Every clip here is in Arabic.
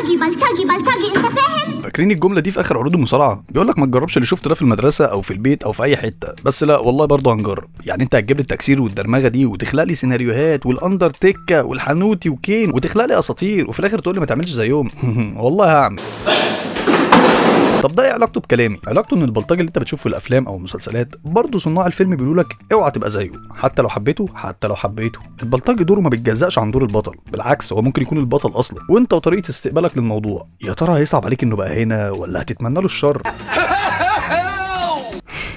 بلطجي بلطجي بلطجي، انت فاهم؟ فاكرين الجمله دي في اخر عروض المصارعه؟ بيقول لك ما تجربش اللي شفته ده في المدرسه او في البيت او في اي حته، بس لا والله برضه هنجرب. يعني انت هتجيب لي التكسير والدرمغه دي وتخلق لي سيناريوهات والاندرتيكا والحنوتي وكين وتخلق لي اساطير وفي الاخر تقول لي ما تعملش زيهم؟ والله هعمل. طب ده ايه علاقته بكلامي؟ علاقته ان البلطجي اللي انت بتشوفه في الافلام او المسلسلات برضه صناع الفيلم بيقولوا لك اوعى تبقى زيه، حتى لو حبيته. البلطجي دوره ما بيتجزأش عن دور البطل، بالعكس هو ممكن يكون البطل اصلا، وانت وطريقه استقبالك للموضوع يا ترى هيصعب عليك انه بقى هنا ولا هتتمنى له الشر؟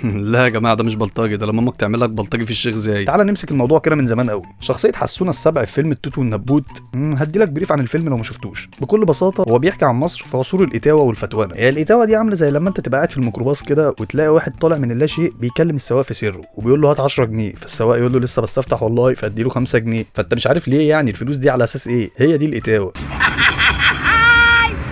لا يا جماعه ده مش بلطجي، ده لما امك تعمل لك بلطجي في الشيخ زايد. تعال نمسك الموضوع كده من زمان قوي. شخصيه حسونه السبع في فيلم التوت والنبوت، هدي لك بريف عن الفيلم لو ما شفتوش. بكل بساطه هو بيحكي عن مصر في عصور الاتاوه والفتوانه. هي الاتاوه دي عامله زي لما انت تبقى قاعد في الميكروباص كده وتلاقي واحد طالع من اللا شيء بيكلم السواق في سره وبيقول له هات 10 جنيه، فالسواق يقول له لسه بستفتح والله، فادي له 5 جنيه، فانت مش عارف ليه يعني الفلوس دي على اساس ايه. هي دي الاتاوه.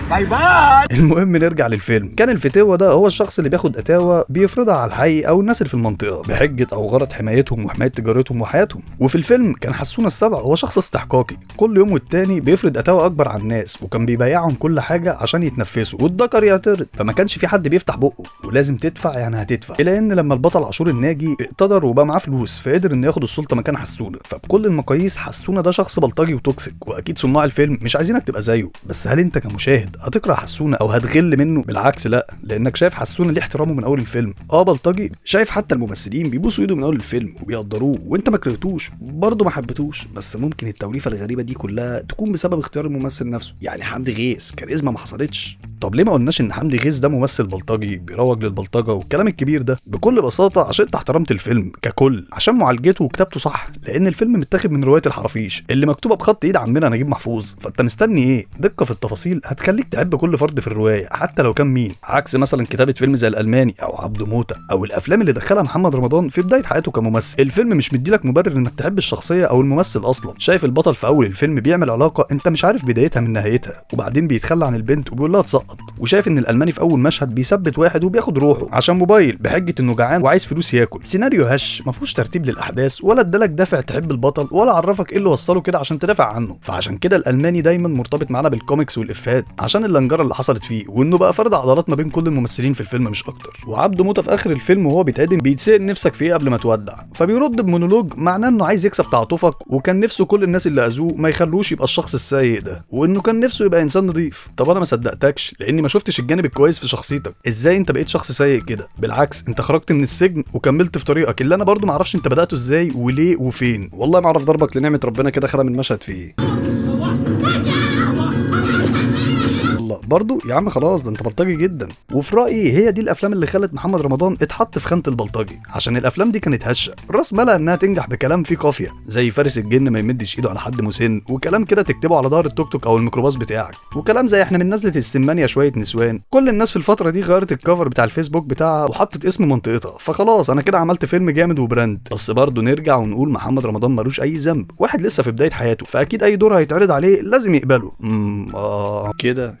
باي باي. المهم نرجع للفيلم. كان الفتاوة ده هو الشخص اللي بياخد اتاوة بيفرضها على الحي او الناس اللي في المنطقه بحجه او غرض حمايتهم وحمايه تجارتهم وحياتهم. وفي الفيلم كان حسونه السبع هو شخص استحقاقي كل يوم والتاني بيفرض اتاوة اكبر على الناس، وكان بيبيعهم كل حاجه عشان يتنفسوا والذكر يعترض، فما كانش في حد بيفتح بقه ولازم تدفع يعني هتدفع. الى ان لما البطل عاشور الناجي اقتدر وبقى معاه فلوس فقدر انه ياخد السلطه مكان حسونه. فبكل المقاييس حسونه ده شخص بلطجي وتوكسيك، واكيد صناع الفيلم مش عايزينك تبقى زيه. بس هل انت كمشاهد هتكره حسونه او هتغل منه؟ بالعكس لا، لانك شايف حسونه ليه احترامه من اول الفيلم. بلطجي، شايف حتى الممثلين بيبوسوا ايده من اول الفيلم وبيقدروه، وانت ما كرهتوش برضه ما حبيتوش. بس ممكن التوليفه الغريبه دي كلها تكون بسبب اختيار الممثل نفسه. يعني حمدي غيث كاريزما ما حصلتش. طب ليه ما قلناش ان حمدي غيث ده ممثل بلطجي بيروج للبلطجه والكلام الكبير ده؟ بكل بساطه عشان انت احترمت الفيلم ككل، عشان معالجته وكتابته صح، لان الفيلم متاخد من روايه الحرافيش اللي مكتوبه بخط ايد عمنا نجيب محفوظ. فانت مستني ايه؟ دقه في التفاصيل هتخليك تحب كل فرد في الروايه حتى لو كان مين، عكس مثلا كتابه فيلم زي الالماني او عبده موته او الافلام اللي دخلها محمد رمضان في بدايه حياته كممثل. الفيلم مش مديلك مبرر انك تحب الشخصيه او الممثل اصلا. شايف البطل في اول الفيلم بيعمل علاقه انت مش عارف بدايتها من نهايتها، وبعدين بيتخلى عن البنت وبيقول لها تسقط. وشايف ان الالماني في اول مشهد بيثبت واحد وبياخد روحه عشان موبايل بحجه انه جعان وعايز فلوس ياكل. سيناريو هش ما فيهوش ترتيب للاحداث ولا ادالك دافع تحب البطل ولا عرفك ايه اللي وصله كده عشان تدافع عنه. فعشان كده الالماني دايما مرتبط معانا بالكوميكس والافات عشان اللنجره اللي حصلت فيه، وانه بقى فرض عضلات ما بين كل الممثلين في الفيلم مش اكتر. وعبده موته في اخر الفيلم وهو بيتعدم بيتسال نفسك في ايه قبل ما تودع، فبيرد بمونولوج معناه انه عايز يكسب تعاطفك، وكان نفسه كل الناس اللي اذوه ما يخلوش يبقى الشخص السيء ده، وانه كان نفسه يبقى انسان نظيف. طب انا ما صدقتكش لاني ما شفتش الجانب الكويس في شخصيتك. ازاي انت بقيت شخص سيء كده؟ بالعكس انت خرجت من السجن وكملت في طريقك اللي انا برضو ما اعرفش انت بداته ازاي وليه وفين. والله ما اعرف ضربك لنعمه ربنا كده خدم المشهد فيه. برضو يا عم خلاص ده انت بلطجي جدا. وفي رايي هي دي الافلام اللي خلت محمد رمضان اتحط في خانه البلطجي، عشان الافلام دي كانت هشه راس مالها انها تنجح بكلام فيه قافيه زي فارس الجن ما يمدش ايده على حد مسن، وكلام كده تكتبه على ظهر التوك توك او الميكروباص بتاعك، وكلام زي احنا من نزله السمانيه شويه نسوان. كل الناس في الفتره دي غيرت الكفر بتاع الفيسبوك بتاعها وحطت اسم منطقتها، فخلاص انا كده عملت فيلم جامد وبراند. بس برضو نرجع ونقول محمد رمضان ملوش اي ذنب، واحد لسه في بدايه حياته، فاكيد اي دور هيتعرض عليه لازم يقبله.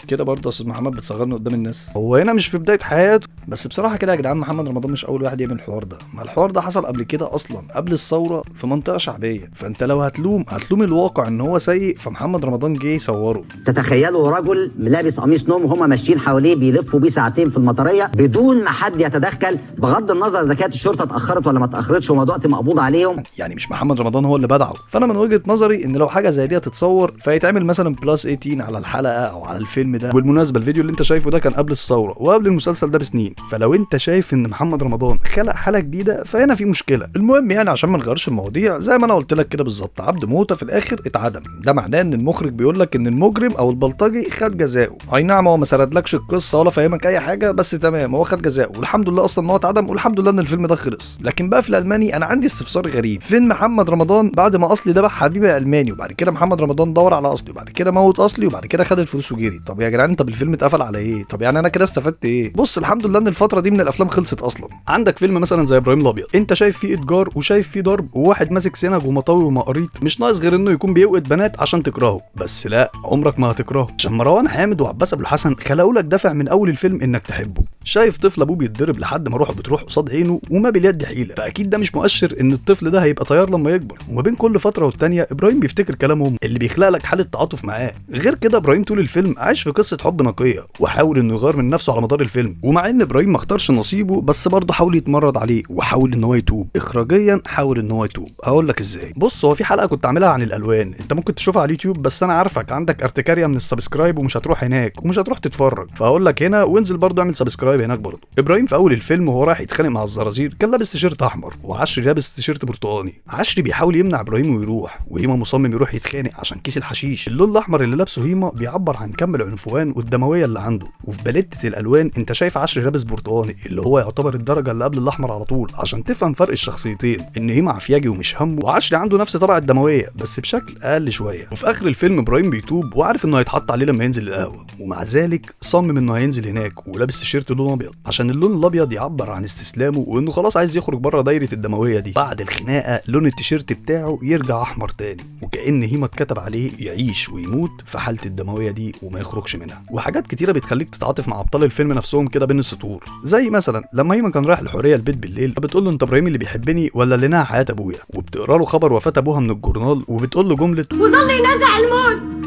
كده برضه استاذ محمد بتصغرني قدام الناس. هو هنا مش في بدايه حياته، بس بصراحه كده يا جدعان محمد رمضان مش اول واحد يعمل الحوار ده. ما الحوار ده حصل قبل كده اصلا قبل الثوره في منطقه شعبيه. فانت لو هتلوم الواقع ان هو سيء، فمحمد رمضان جه يصوره. تتخيلوا رجل لابس قميص نوم وهم ماشيين حواليه بيلفوا بيه ساعتين في المطريه بدون ما حد يتدخل، بغض النظر اذا كانت الشرطه اتاخرت ولا ما اتاخرتش وما وقت مقبوض عليهم. يعني مش محمد رمضان هو اللي بدعه. فانا من وجهه نظري ان لو حاجه زي دي هتتصور فيتعمل مثلا بلس 18 على الحلقه او على الفيلم ده. والمناسبه الفيديو اللي انت شايفه ده كان قبل الثوره وقبل المسلسل ده بسنين، فلو انت شايف ان محمد رمضان خلق حاله جديده فهنا في مشكله. المهم يعني عشان ما نغيرش المواضيع زي ما انا قلت لك كده بالظبط، عبده موته في الاخر اتعدم. ده معناه ان المخرج بيقول لك ان المجرم او البلطجي خد جزاؤه. اي نعم هو ما سردلكش القصه ولا فاهمك اي حاجه، بس تمام هو خد جزاؤه والحمد لله اصلا ان هو اتعدم، والحمد لله ان الفيلم ده خلص. لكن بقى في الالماني انا عندي استفسار غريب، فين محمد رمضان بعد ما اصلي ذبح حبيبي الماني، وبعد كده محمد رمضان دور على اصلي، وبعد كده موت اصلي، وبعد كده خد الفلوس وجري؟ طب يا جدعان انت بالفيلم اتقفل على ايه؟ طب يعني انا كده استفدت ايه؟ بص الحمد لله ان ان الفتره دي من الافلام خلصت اصلا. عندك فيلم مثلا زي ابراهيم الابيض، انت شايف فيه اتجار وشايف فيه ضرب وواحد ماسك سنج ومطاوي ومقاريط، مش ناقص غير انه يكون بيوقد بنات عشان تكرهه. بس لا، عمرك ما هتكرهه، عشان مروان حامد وعباس ابو الحسن خلقوا لك دافع من اول الفيلم انك تحبه. شايف طفل ابوه بيتضرب لحد ما روحه بتروح قصاد عينه وما باليد حيله، فاكيد ده مش مؤشر ان الطفل ده هيبقى طيار لما يكبر. وما بين كل فتره والتانيه ابراهيم بيفتكر كلام امه اللي بيخلق لك حاله تعاطف معاه. غير كده ابراهيم طول الفيلم عايش في قصه حب نقيه، وحاول انه يغير من نفسه على مدار الفيلم. ومع ان ابراهيم ما اختارش نصيبه، بس برضه حاول يتمرد عليه وحاول ان هو يتوب اخراجيا. حاول ان هو يتوب، هقول لك ازاي. بص، هو في حلقه كنت عاملها عن الالوان، انت ممكن تشوفها على اليوتيوب، بس انا عارفك عندك ارتكاريا من السبسكرايب ومش هتروح هناك ومش هتروح تتفرج، فهقول لك هنا وانزل برضه اعمل سبسكرايب هناك برضه. ابراهيم في اول الفيلم وهو رايح يتخانق مع الزرازير كان لابس تيشيرت احمر، وعشري لابس تيشيرت برتقاني. عشري بيحاول يمنع ابراهيم ويروح، وهيما مصمم يروح يتخانق عشان كيس الحشيش. اللون الاحمر اللي لابسه هيما بيعبر عن كم العنفوان والدمويه اللي عنده. وفي باليتة الالوان انت شايف عشري لابس برتقاني اللي هو يعتبر الدرجه اللي قبل الاحمر على طول، عشان تفهم فرق الشخصيتين، ان هيما عفياجي ومش همه، وعشري عنده نفس طبع الدمويه بس بشكل اقل شويه. وفي اخر الفيلم ابراهيم بيتوب وعارف انه هيتحط عليه لما ينزل القهوه، ومع ذلك صمم انه هينزل هناك ولابس تيشيرت لون ابيض، عشان اللون الابيض يعبر عن استسلامه وانه خلاص عايز يخرج بره دايره الدمويه دي. بعد الخناقه لون التيشيرت بتاعه يرجع احمر تاني، وكأن هيما اتكتب عليه يعيش ويموت في حاله الدمويه دي وما يخرجش منها. وحاجات كتيره بتخليك تتعاطف مع ابطال الفيلم نفسهم كده بين السطور، زي مثلا لما هيما كان رايح الحوريه البيت بالليل، بتقول له انت ابراهيم اللي بيحبني ولا اللي نهى حياه ابويا، وبتقرا له خبر وفاه ابوها من الجورنال، وبتقول له جمله وظل ينزع الموت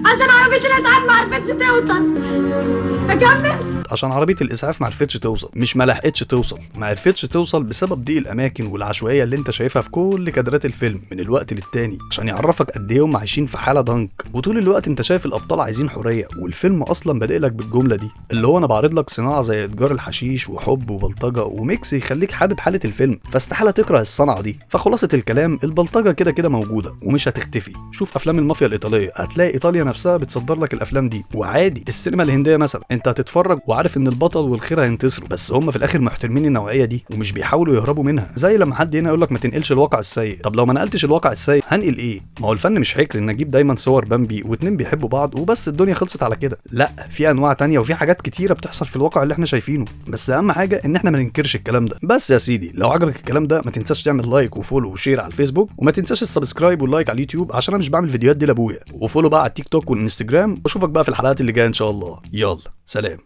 عشان عربية الإسعاف ما عرفتش توصل. أكمل؟ عشان عربيه الاسعاف ما عرفتش توصل، مش ما لحقتش توصل، ما عرفتش توصل بسبب ضيق الاماكن والعشوائيه اللي انت شايفها في كل كادرات الفيلم من الوقت للتاني، عشان يعرفك قد ايه هم عايشين في حاله ضنك. وطول الوقت انت شايف الابطال عايزين حريه، والفيلم اصلا بادئ لك بالجمله دي، اللي هو انا بعرض لك صناعه زي اتجار الحشيش وحب وبلطجه وميكس يخليك حابب حاله الفيلم، فاستحاله تكره الصنعه دي. فخلاصه الكلام، البلطجه كده كده موجوده ومش هتختفي. شوف افلام المافيا الايطاليه، هتلاقي ايطاليا نفسها بتصدر لك الافلام دي. وعادي السينما الهنديه مثلا، انت هتتفرج وعارف ان البطل والخير هينتصروا، بس هم في الاخر محترمين النوعيه دي ومش بيحاولوا يهربوا منها. زي لما حد هنا يقول لك ما تنقلش الواقع السيء، طب لو ما نقلتش الواقع السيء هنقل ايه؟ ما هو الفن مش حكر ان اجيب دايما صور بامبي واتنين بيحبوا بعض وبس الدنيا خلصت على كده. لا، في انواع تانية وفي حاجات كتيره بتحصل في الواقع اللي احنا شايفينه، بس اهم حاجه ان احنا ما ننكرش الكلام ده. بس يا سيدي، لو عجبك الكلام ده ما تنساش تعمل لايك وفولو وشير على الفيسبوك، وما تنساش السبسكرايب واللايك على اليوتيوب عشان انا مش بعمل فيديوهات دي لابويا، وفولو بقى على التيك توك والانستجرام، واشوفك بقى في الحلقات اللي جايه ان شاء الله. يلا سلام.